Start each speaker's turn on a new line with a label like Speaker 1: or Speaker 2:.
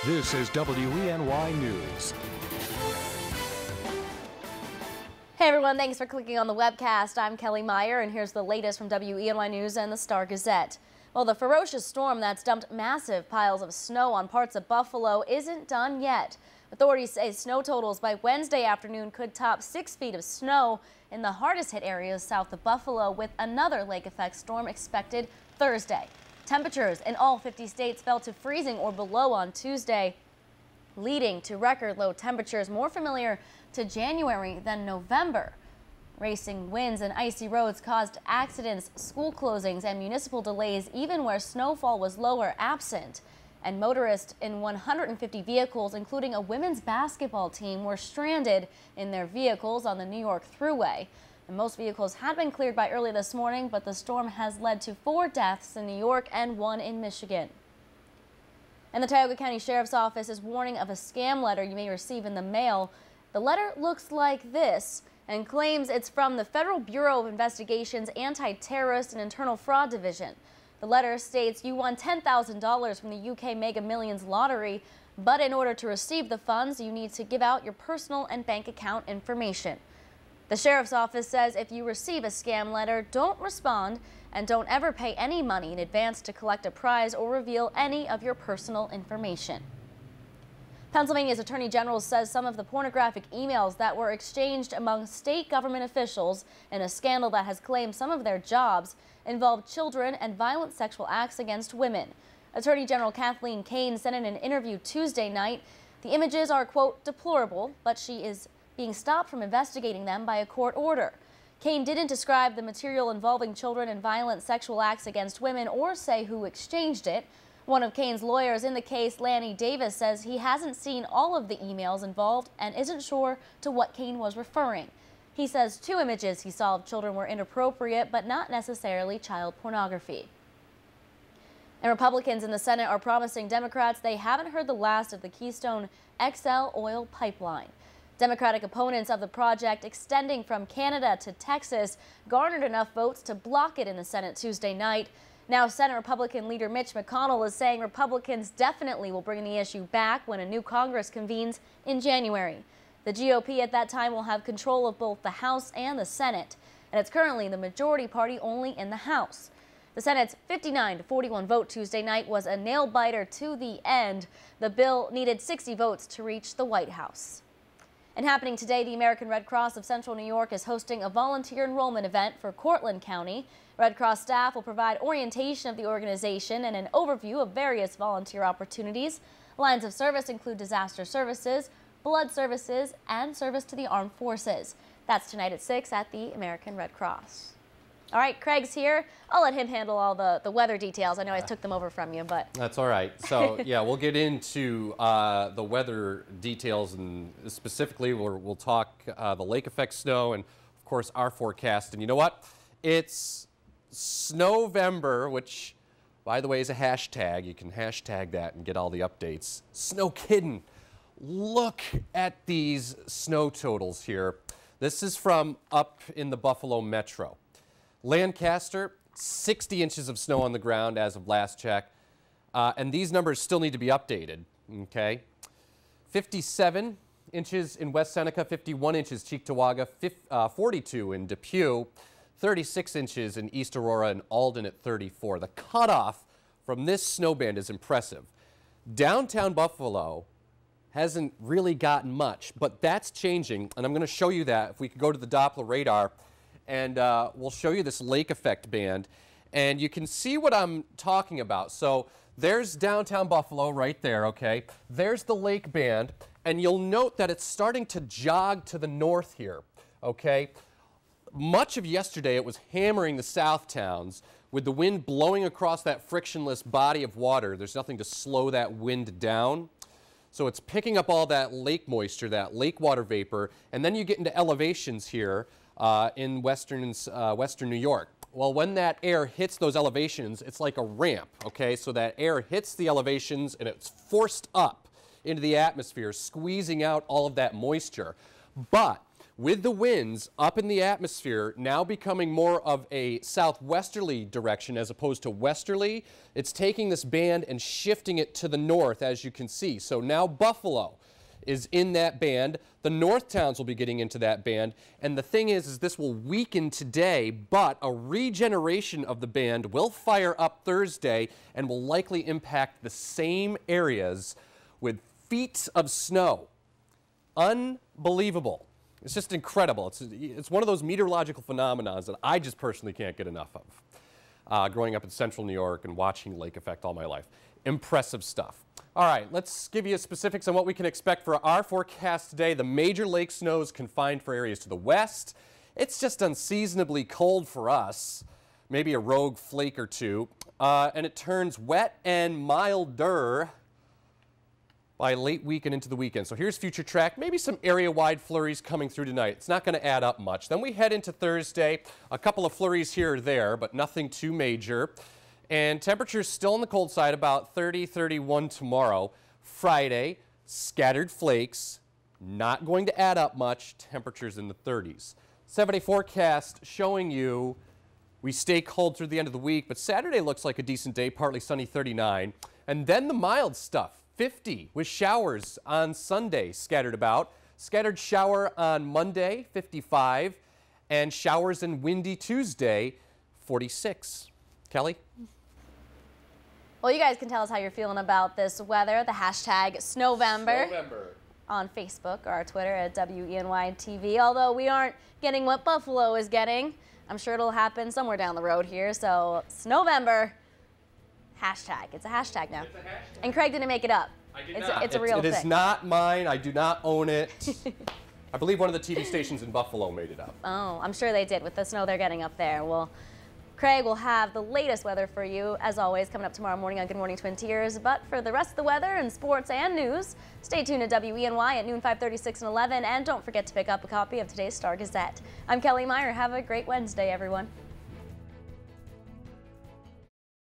Speaker 1: This is WENY News.
Speaker 2: Hey everyone, thanks for clicking on the webcast. I'm Kelly Meyer, and here's the latest from WENY News and the Star-Gazette. Well, the ferocious storm that's dumped massive piles of snow on parts of Buffalo isn't done yet. Authorities say snow totals by Wednesday afternoon could top 6 feet of snow in the hardest hit areas south of Buffalo, with another lake-effect storm expected Thursday. Temperatures in all 50 states fell to freezing or below on Tuesday, leading to record low temperatures more familiar to January than November. Racing winds and icy roads caused accidents, school closings, and municipal delays even where snowfall was low or absent. And motorists in 150 vehicles, including a women's basketball team, were stranded in their vehicles on the New York Thruway. And most vehicles had been cleared by early this morning, but the storm has led to 4 deaths in New York and 1 in Michigan. And the Tioga County Sheriff's Office is warning of a scam letter you may receive in the mail. The letter looks like this and claims it's from the Federal Bureau of Investigation's Anti-Terrorist and Internal Fraud Division. The letter states you won $10,000 from the UK Mega Millions lottery, but in order to receive the funds, you need to give out your personal and bank account information. The Sheriff's Office says if you receive a scam letter, don't respond and don't ever pay any money in advance to collect a prize or reveal any of your personal information. Pennsylvania's Attorney General says some of the pornographic emails that were exchanged among state government officials in a scandal that has claimed some of their jobs involved children and violent sexual acts against women. Attorney General Kathleen Kane said in an interview Tuesday night, the images are, quote, deplorable, but she is being stopped from investigating them by a court order. Kane didn't describe the material involving children and violent sexual acts against women or say who exchanged it. One of Kane's lawyers in the case, Lanny Davis, says he hasn't seen all of the emails involved and isn't sure to what Kane was referring. He says 2 images he saw of children were inappropriate, but not necessarily child pornography. And Republicans in the Senate are promising Democrats they haven't heard the last of the Keystone XL oil pipeline. Democratic opponents of the project extending from Canada to Texas garnered enough votes to block it in the Senate Tuesday night. Now, Senate Republican leader Mitch McConnell is saying Republicans definitely will bring the issue back when a new Congress convenes in January. The GOP at that time will have control of both the House and the Senate, and it's currently the majority party only in the House. The Senate's 59-41 vote Tuesday night was a nail-biter to the end. The bill needed 60 votes to reach the White House. And happening today, the American Red Cross of Central New York is hosting a volunteer enrollment event for Cortland County. Red Cross staff will provide orientation of the organization and an overview of various volunteer opportunities. Lines of service include disaster services, blood services, and service to the armed forces. That's tonight at 6 at the American Red Cross. All right, Craig's here. I'll let him handle all the weather details. I know I took them over from you, but...
Speaker 3: That's all right. So, yeah, we'll get into the weather details, and specifically we'll talk the lake effect snow and, of course, our forecast. And you know what? It's Snowvember, which, by the way, is a hashtag. You can hashtag that and get all the updates. Snow kiddin'. Look at these snow totals here. This is from up in the Buffalo Metro. Lancaster, 60 inches of snow on the ground as of last check, and these numbers still need to be updated, okay? 57 inches in West Seneca, 51 inches Cheektowaga, 42 in Depew, 36 inches in East Aurora, and Alden at 34. The cutoff from this snow band is impressive. Downtown Buffalo hasn't really gotten much, but that's changing, and I'm going to show you that. If we could go to the Doppler radar, and we'll show you this lake effect band, and you can see what I'm talking about. So there's downtown Buffalo right there, okay? There's the lake band, and you'll note that it's starting to jog to the north here, okay? Much of yesterday it was hammering the south towns with the wind blowing across that frictionless body of water. There's nothing to slow that wind down. So it's picking up all that lake moisture, that lake water vapor, and then you get into elevations here in western New York. Well, when that air hits those elevations, it's like a ramp, okay? So that air hits the elevations and it's forced up into the atmosphere, squeezing out all of that moisture. But with the winds up in the atmosphere now becoming more of a southwesterly direction as opposed to westerly, it's taking this band and shifting it to the north, as you can see. So now Buffalo is in that band. The north towns will be getting into that band. And the thing is this will weaken today, but a regeneration of the band will fire up Thursday and will likely impact the same areas with feet of snow. Unbelievable. It's just incredible. It's one of those meteorological phenomena that I just personally can't get enough of. Growing up in central New York and watching lake effect all my life. Impressive stuff. All right, let's give you specifics on what we can expect for our forecast today. The major lake snow is confined for areas to the west. It's just unseasonably cold for us. Maybe a rogue flake or two. And it turns wet and milder by late week and into the weekend. So here's future track. Maybe some area-wide flurries coming through tonight. It's not going to add up much. Then we head into Thursday. A couple of flurries here or there, but nothing too major. And temperatures still on the cold side, about 30, 31 tomorrow. Friday, scattered flakes, not going to add up much. Temperatures in the 30s. 7-day forecast showing you we stay cold through the end of the week, but Saturday looks like a decent day, partly sunny, 39. And then the mild stuff, 50 with showers on Sunday scattered about. Scattered shower on Monday, 55. And showers and windy Tuesday, 46. Kelly?
Speaker 2: Well, you guys can tell us how you're feeling about this weather. The hashtag Snowvember on Facebook or our Twitter at WENY-TV. Although we aren't getting what Buffalo is getting, I'm sure it'll happen somewhere down the road here. So Snowvember, hashtag. It's a hashtag now.
Speaker 3: It's a hashtag.
Speaker 2: And Craig didn't make it up.
Speaker 3: I did not.
Speaker 2: It's a real thing.
Speaker 3: It is not mine. I do not own it. I believe one of the TV stations in Buffalo made it up.
Speaker 2: Oh, I'm sure they did with the snow they're getting up there. Well, Craig will have the latest weather for you, as always, coming up tomorrow morning on Good Morning Twin Tiers. But for the rest of the weather and sports and news, stay tuned to WENY at noon, 5:30, 6, and 11. And don't forget to pick up a copy of today's Star Gazette. I'm Kelly Meyer. Have a great Wednesday, everyone.